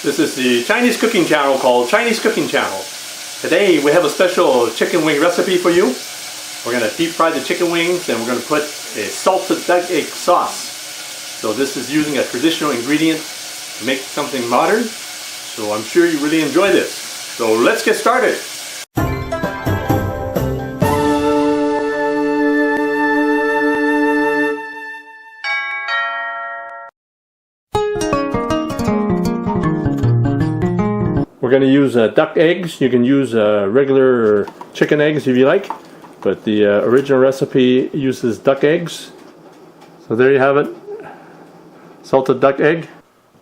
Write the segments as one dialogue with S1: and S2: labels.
S1: This is the Chinese cooking channel called Chinese Cooking Channel. Today we have a special chicken wing recipe for you. We're going to deep fry the chicken wings and we're going to put a salted duck egg sauce. So this is using a traditional ingredient to make something modern. So I'm sure you really enjoy this. So let's get started. We're going to use duck eggs. You can use regular chicken eggs if you like, but the original recipe uses duck eggs. So there you have it, salted duck egg.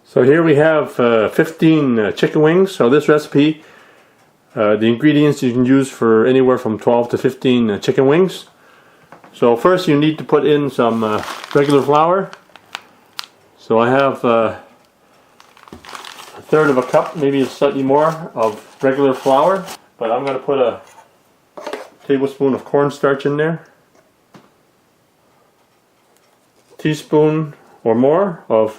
S1: So here we have 15 chicken wings. So this recipe, the ingredients you can use for anywhere from 12 to 15 chicken wings. So first you need to put in some regular flour. So I have a third of a cup, maybe slightly more, of regular flour, but I'm going to put a tablespoon of cornstarch in there, a teaspoon or more of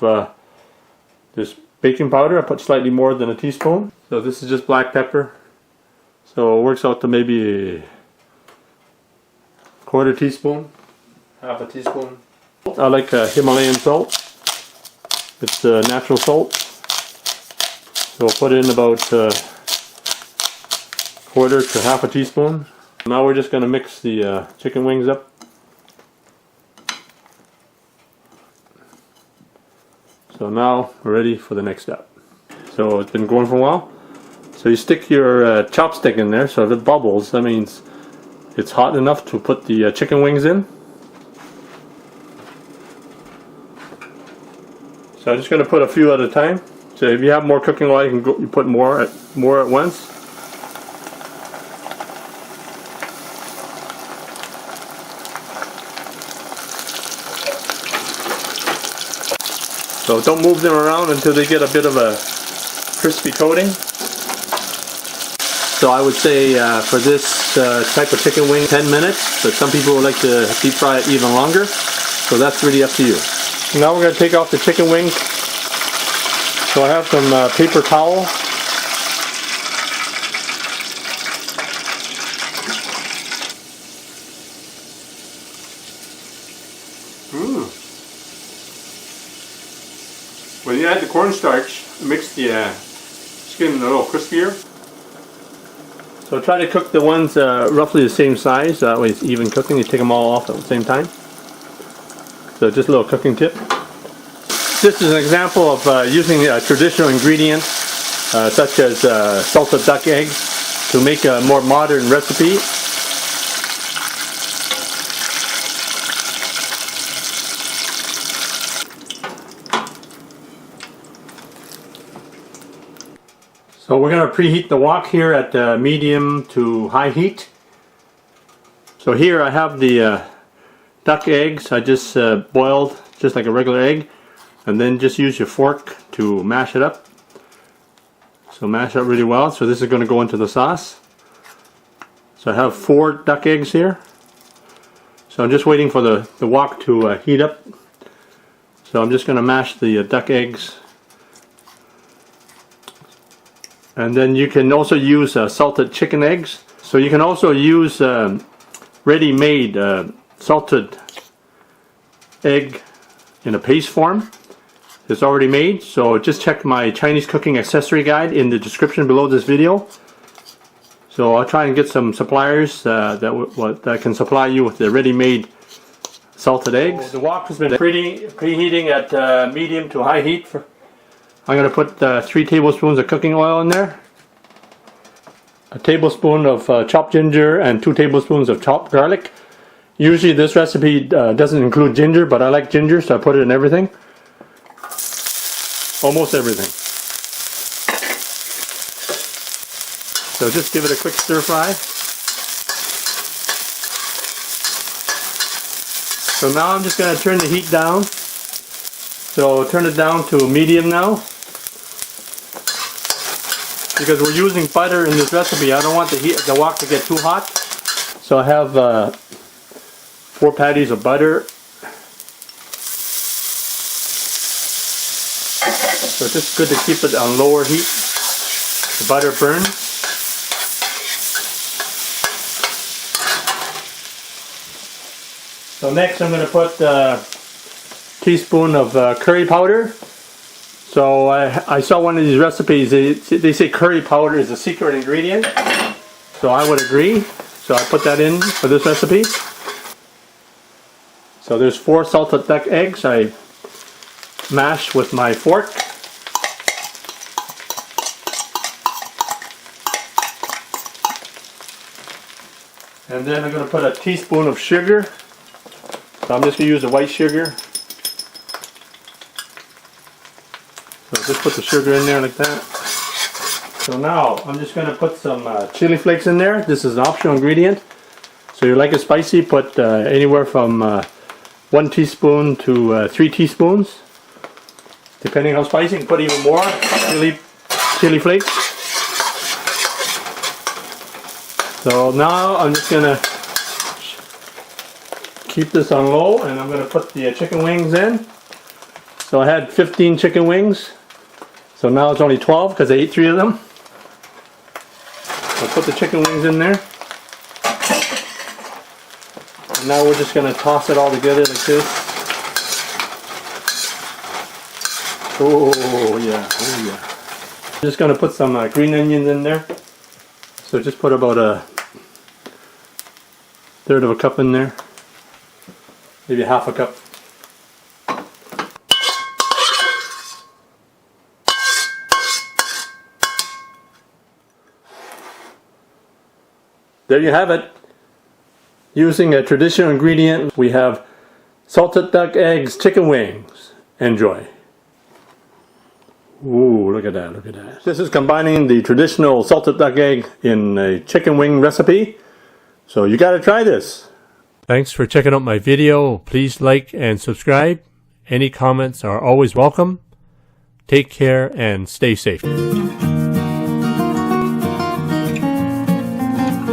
S1: this baking powder. I put slightly more than a teaspoon. So this is just black pepper, so it works out to maybe a quarter teaspoon, half a teaspoon. I like Himalayan salt. It's natural salt. So we'll put in about quarter to half a teaspoon. Now we're just going to mix the chicken wings up. So now we're ready for the next step. So it's been going for a while. So you stick your chopstick in there, so if it bubbles, that means it's hot enough to put the chicken wings in. So I'm just going to put a few at a time. So if you have more cooking oil, you put more at once. So don't move them around until they get a bit of a crispy coating. So I would say for this type of chicken wing, 10 minutes, but some people would like to deep fry it even longer. So that's really up to you. Now we're going to take off the chicken wings. So I have some paper towel. When you add the cornstarch, it makes the skin a little crispier. So try to cook the ones roughly the same size, that way it's even cooking. You take them all off at the same time. So just a little cooking tip. This is an example of using a traditional ingredient such as salted duck eggs to make a more modern recipe. So we're going to preheat the wok here at medium to high heat. So here I have the duck eggs. I just boiled just like a regular egg. And then just use your fork to mash it up. So mash it up really well. So this is going to go into the sauce. So I have 4 duck eggs here. So I'm just waiting for the wok to heat up. So I'm just going to mash the duck eggs. And then you can also use salted chicken eggs. So you can also use ready-made salted egg in a paste form. It's already made, so just check my Chinese cooking accessory guide in the description below this video. So I'll try and get some suppliers that can supply you with the ready-made salted eggs. The wok has been preheating at medium to high heat. I'm going to put 3 tablespoons of cooking oil in there, a tablespoon of chopped ginger, and 2 tablespoons of chopped garlic. Usually this recipe doesn't include ginger, but I like ginger, so I put it in everything. Almost everything. So just give it a quick stir fry. So now I'm just going to turn the heat down. So turn it down to medium now. Because we're using butter in this recipe, I don't want the wok to get too hot. So I have 4 patties of butter. So it's just good to keep it on lower heat. The butter burns. So next I'm going to put a teaspoon of curry powder. So I saw one of these recipes, they say curry powder is a secret ingredient. So I would agree. So I put that in for this recipe. So there's 4 salted duck eggs I mashed with my fork. And then I'm going to put a teaspoon of sugar. So I'm just going to use the white sugar. So just put the sugar in there like that. So now I'm just going to put some chili flakes in there. This is an optional ingredient. So you like it spicy, put anywhere from 1 teaspoon to 3 teaspoons. Depending how spicy, you can put even more chili flakes. So now I'm just going to keep this on low, and I'm going to put the chicken wings in. So I had 15 chicken wings. So now it's only 12 because I ate 3 of them. So put the chicken wings in there. And now we're just going to toss it all together like this. Oh yeah, oh yeah. I'm just going to put some green onions in there. So just put about a 1/3 of a cup in there. Maybe 1/2 a cup. There you have it. Using a traditional ingredient, we have salted duck eggs, chicken wings. Enjoy. Ooh, look at that, look at that. This is combining the traditional salted duck egg in a chicken wing recipe. So you gotta try this. Thanks for checking out my video. Please like and subscribe. Any comments are always welcome. Take care and stay safe.